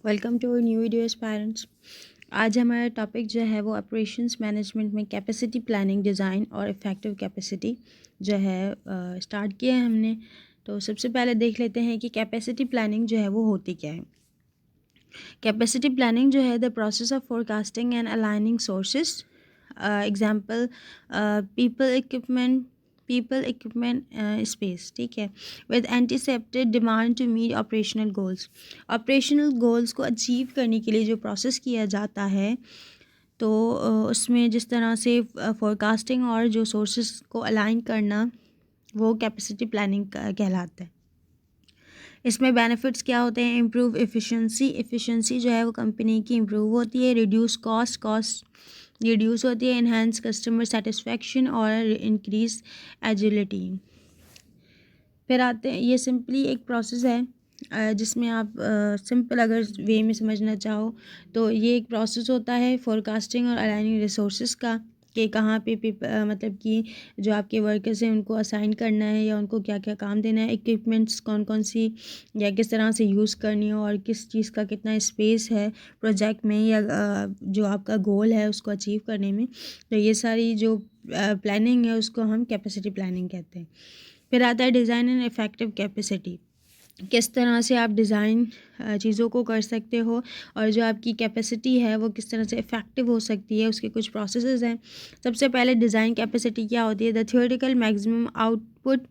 Welcome to new video aspirants. आज हमारा topic जो है वो ऑपरेशंस मैनेजमेंट में कैपेसिटी प्लानिंग, डिज़ाइन और इफ़ेक्टिव कैपेसिटी जो है स्टार्ट किया है हमने। तो सबसे पहले देख लेते हैं कि कैपेसिटी प्लानिंग जो है वो होती क्या है। कैपेसिटी प्लानिंग जो है the process of forecasting and aligning sources, example people equipment space, ठीक है, with anticipated demand to meet operational goals. Operational goals को अचीव करने के लिए जो प्रोसेस किया जाता है तो उसमें जिस तरह से फोरकास्टिंग और जो सोर्सेज को अलाइन करना वो कैपेसिटी प्लानिंग कहलाता है। इसमें बेनिफिट्स क्या होते हैं? इम्प्रूव एफिशिएंसी जो है वो कंपनी की इम्प्रूव होती है, रिड्यूस कॉस्ट रिड्यूस होती है, इन्हांस कस्टमर सेटिस्फेक्शन और इंक्रीज एजिलिटी। फिर आते हैं, ये सिंपली एक प्रोसेस है जिसमें आप सिंपल अगर वे में समझना चाहो तो ये एक प्रोसेस होता है फोरकास्टिंग और अलाइनिंग रिसोर्सेज का, कि कहाँ पे मतलब कि जो आपके वर्कर्स हैं उनको असाइन करना है या उनको क्या क्या काम देना है, इक्विपमेंट्स कौन कौन सी या किस तरह से यूज़ करनी हो और किस चीज़ का कितना स्पेस है प्रोजेक्ट में या जो आपका गोल है उसको अचीव करने में। तो ये सारी जो प्लानिंग है उसको हम कैपेसिटी प्लानिंग कहते हैं। फिर आता है डिज़ाइन एंड इफ़ेक्टिव कैपेसिटी। किस तरह से आप डिज़ाइन चीज़ों को कर सकते हो और जो आपकी कैपेसिटी है वो किस तरह से इफ़ेक्टिव हो सकती है, उसके कुछ प्रोसेसेस हैं। सबसे पहले डिज़ाइन कैपेसिटी क्या होती है? The theoretical maximum output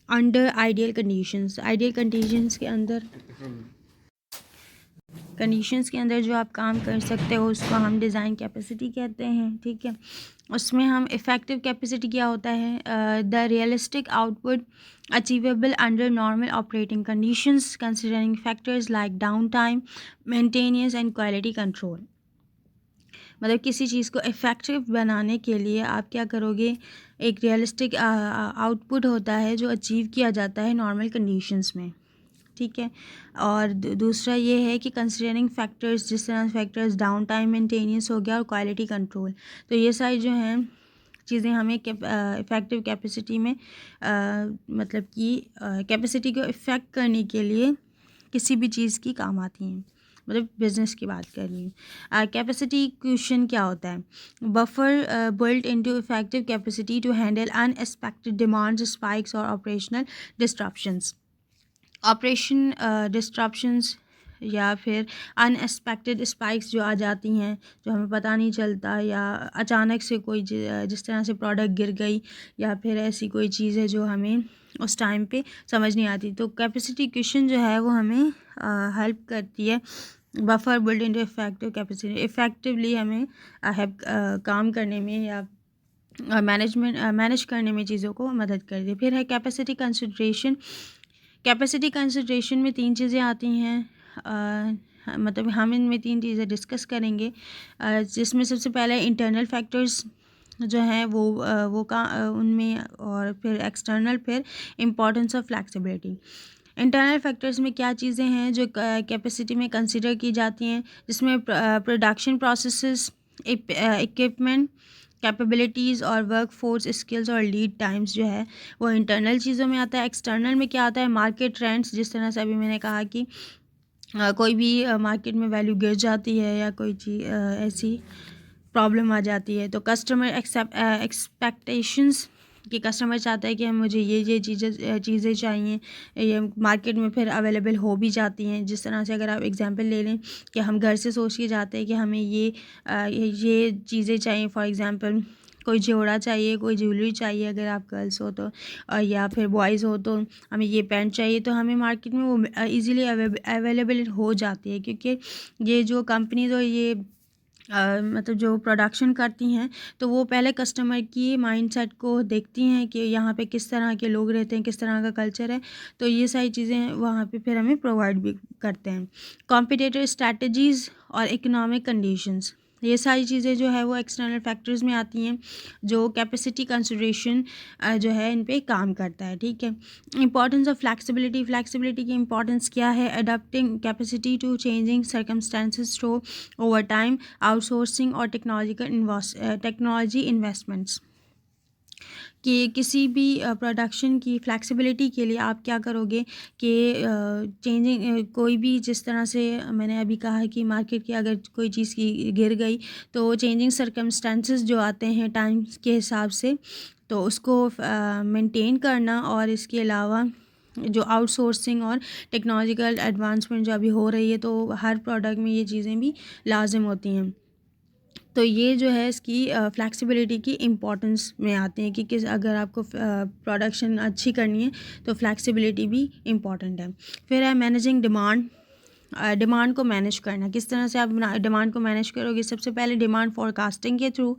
under ideal conditions. Ideal conditions के अंदर जो आप काम कर सकते हो उसको हम डिज़ाइन कैपेसिटी कहते हैं, ठीक है। उसमें हम इफ़ेक्टिव कैपेसिटी क्या होता है? The realistic output achievable under normal operating conditions considering factors like down time, maintenance and quality control. मतलब किसी चीज़ को इफ़ेक्टिव बनाने के लिए आप क्या करोगे? एक रियलिस्टिक आउटपुट होता है जो अचीव किया जाता है नॉर्मल कंडीशंस में, ठीक है। और दूसरा ये है कि कंसिडरिंग फैक्टर्स, जिस तरह फैक्टर्स डाउन टाइम, मेंटेनेंस हो गया और क्वालिटी कंट्रोल। तो ये सारी जो हैं चीज़ें हमें इफ़ेक्टिव कैपेसिटी में मतलब कि कैपेसिटी को इफ़ेक्ट करने के लिए किसी भी चीज़ की काम आती हैं। मतलब बिजनेस की बात कर रही हूँ। कैपेसिटी क्वेश्चन क्या होता है? Buffer built into effective capacity to handle unexpected demands, spikes और ऑपरेशनल डिस्ट्रप्शंस। ऑपरेशन डिस्ट्रप्शंस या फिर अनएक्सपेक्टेड स्पाइक्स जो आ जाती हैं, जो हमें पता नहीं चलता, या अचानक से कोई जिस तरह से प्रोडक्ट गिर गई या फिर ऐसी कोई चीज़ है जो हमें उस टाइम पे समझ नहीं आती। तो कैपेसिटी क्वेश्चन जो है वो हमें हेल्प करती है buffer build into effective capacity, effectively हमें काम करने में या मैनेज करने में चीज़ों को मदद करती है। फिर है कैपेसिटी कंसिड्रेशन। कैपेसिटी कंसिड्रेशन में तीन चीज़ें आती हैं, मतलब हम इनमें तीन चीज़ें डिस्कस करेंगे, जिसमें सबसे पहले इंटरनल फैक्टर्स जो हैं उनमें, और फिर एक्सटर्नल, फिर importance of flexibility. Internal factors में क्या चीज़ें हैं जो कैपेसिटी में कंसिडर की जाती हैं, जिसमें प्रोडक्शन प्रोसेसेस, इक्विपमेंट कैपेबिलिटीज़ और वर्क फोर्स स्किल्स और लीड टाइम्स जो है वो इंटरनल चीज़ों में आता है। एक्सटर्नल में क्या आता है? मार्केट ट्रेंड्स, जिस तरह से अभी मैंने कहा कि कोई भी मार्केट में वैल्यू गिर जाती है या कोई चीज़ ऐसी प्रॉब्लम आ जाती है तो कस्टमर एक्सपेक्टेशंस, कि कस्टमर चाहता है कि मुझे ये चीज़ें चाहिए, ये मार्केट में फिर अवेलेबल हो भी जाती हैं। जिस तरह से अगर आप एग्जांपल ले लें कि हम घर से सोच के जाते हैं कि हमें ये चीज़ें चाहिए, फॉर एग्जांपल कोई जोड़ा चाहिए, कोई ज्वेलरी चाहिए अगर आप गर्ल्स हो तो, या फिर बॉयज़ हो तो हमें ये पैंट चाहिए, तो हमें मार्केट में वो ईज़िली अवेलेबल हो जाती है, क्योंकि ये जो कंपनीज और ये मतलब जो प्रोडक्शन करती हैं तो वो पहले कस्टमर की माइंडसेट को देखती हैं कि यहाँ पे किस तरह के लोग रहते हैं, किस तरह का कल्चर है। तो ये सारी चीज़ें वहाँ पे फिर हमें प्रोवाइड भी करते हैं। कॉम्पिटिटिव स्ट्रैटेजीज़ और इकोनॉमिक कंडीशंस, ये सारी चीज़ें जो है वो एक्सटर्नल फैक्टर्स में आती हैं जो कैपेसिटी कंसिडरेशन जो है इन पे काम करता है, ठीक है। Importance of flexibility. फ्लैक्सिबिलिटी की इंपॉर्टेंस क्या है? Adopting capacity to changing circumstances through over time, outsourcing और टेक्नोलॉजी इन्वेस्टमेंट्स। कि किसी भी प्रोडक्शन की फ्लेक्सिबिलिटी के लिए आप क्या करोगे कि चेंजिंग कोई भी, जिस तरह से मैंने अभी कहा कि मार्केट की अगर कोई चीज़ की गिर गई तो चेंजिंग सर्कमस्टेंसेस जो आते हैं टाइम के हिसाब से, तो उसको मेंटेन करना, और इसके अलावा जो आउटसोर्सिंग और टेक्नोलॉजिकल एडवांसमेंट जो अभी हो रही है, तो हर प्रोडक्ट में ये चीज़ें भी लाजिम होती हैं। तो ये जो है इसकी फ्लेक्सिबिलिटी की इम्पोर्टेंस में आते हैं कि किस, अगर आपको प्रोडक्शन अच्छी करनी है तो फ्लेक्सिबिलिटी भी इम्पॉर्टेंट है। फिर है मैनेजिंग डिमांड। डिमांड को मैनेज करना, किस तरह से आप डिमांड को मैनेज करोगे? सबसे पहले डिमांड फोरकास्टिंग के थ्रू।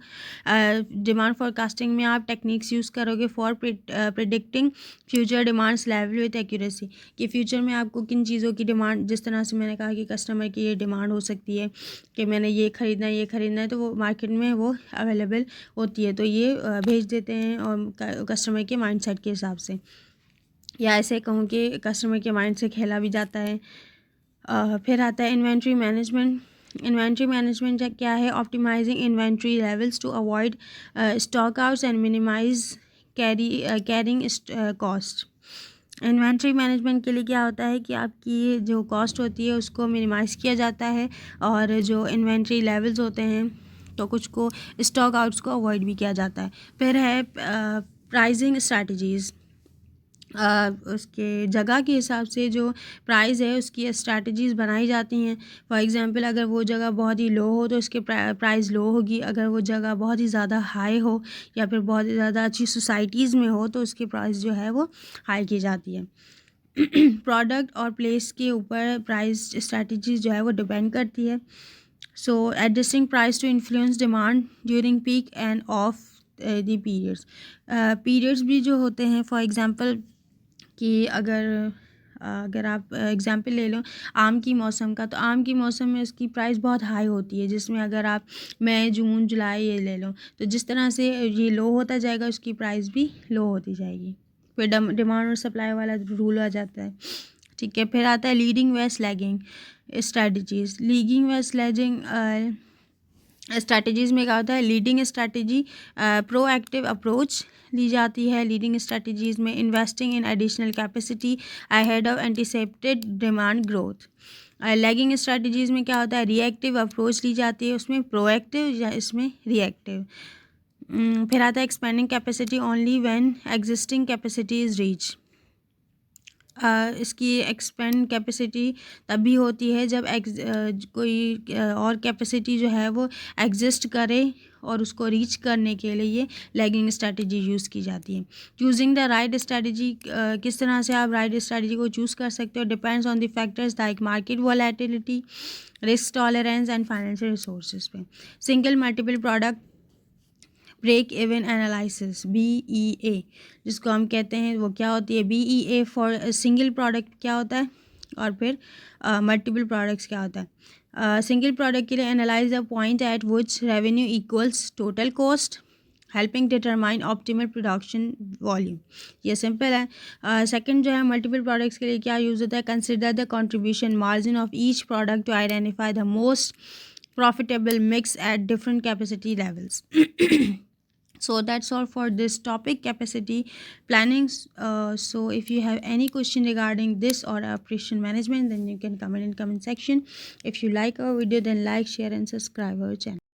डिमांड फोरकास्टिंग में आप टेक्निक्स यूज़ करोगे for predicting future demands level with accuracy, कि फ्यूचर में आपको किन चीज़ों की डिमांड, जिस तरह से मैंने कहा कि कस्टमर की ये डिमांड हो सकती है कि मैंने ये ख़रीदना है, तो वो मार्केट में वो अवेलेबल होती है, तो ये भेज देते हैं और कस्टमर के माइंडसेट के हिसाब से, या ऐसे कहूँ कि कस्टमर के माइंड से खेला भी जाता है। फिर आता है इन्वेंट्री मैनेजमेंट। इन्वेंट्री मैनेजमेंट क्या है? Optimising inventory levels to avoid stock outs and minimise carrying cost. Inventory management के लिए क्या होता है कि आपकी जो कॉस्ट होती है उसको मिनिमाइज़ किया जाता है, और जो इन्वेंट्री लेवल्स होते हैं तो कुछ को स्टॉक आउट्स को अवॉइड भी किया जाता है। फिर है प्राइसिंग स्ट्रैटेजीज़। उसके जगह के हिसाब से जो प्राइस है उसकी स्ट्रैटेजीज़ बनाई जाती हैं। फॉर एग्ज़ाम्पल, अगर वो जगह बहुत ही लो हो तो उसके प्राइस लो होगी, अगर वो जगह बहुत ही ज़्यादा हाई हो या फिर बहुत ही ज़्यादा अच्छी सोसाइटीज़ में हो तो उसकी प्राइस जो है वो हाई की जाती है। प्रोडक्ट और प्लेस के ऊपर प्राइस स्ट्रैटेजीज़ जो है वो डिपेंड करती है। So adjusting price to influence demand during peak and off the periods भी जो होते हैं। फॉर एग्ज़ाम्पल कि अगर आप एग्ज़ाम्पल ले लो आम की मौसम का, तो आम की मौसम में उसकी प्राइस बहुत हाई होती है, जिसमें अगर आप मई, जून, जुलाई ये ले लो, तो जिस तरह से ये लो होता जाएगा उसकी प्राइस भी लो होती जाएगी। फिर डिमांड और सप्लाई वाला रूल आ जाता है, ठीक है। फिर आता है leading west lagging strategies. Leading west lagging strategies में क्या होता है? लीडिंग स्ट्रैटेजी प्रोएक्टिव अप्रोच ली जाती है। लीडिंग स्ट्रैटेजीज़ में investing in additional capacity ahead of anticipated demand growth. Lagging strategies में क्या होता है? रिएक्टिव अप्रोच ली जाती है, उसमें प्रोएक्टिव या इसमें रिएक्टिव। फिर आता है expanding capacity only when existing capacity is reach. इसकी एक्सपेंड कैपेसिटी तभी होती है जब कोई और कैपेसिटी जो है वो एग्जिस्ट करे, और उसको रीच करने के लिए ये लैगिंग स्ट्रैटेजी यूज़ की जाती है। चूजिंग द राइट स्ट्रैटेजी, किस तरह से आप राइट स्ट्रैटेजी को चूज़ कर सकते हो? Depends on the factors like market volatility, risk tolerance and financial resources पे। Single multiple product break even analysis, BEA जिसको हम कहते हैं, वो क्या होती है? BEA फॉर सिंगल प्रोडक्ट क्या होता है, और फिर मल्टीपल प्रोडक्ट्स क्या होता है? सिंगल प्रोडक्ट के लिए analyse the point eight which revenue equals total cost, helping determine optimal production volume. ये सिंपल है। सेकंड जो है मल्टीपल प्रोडक्ट्स के लिए क्या यूज़ होता है? Consider the contribution margin of each product to identify the most profitable mix at different capacity levels. So that's all for this topic, capacity planning. So if you have any question regarding this or operation management, then you can comment in comment section. If you like our video, then like, share and subscribe our channel.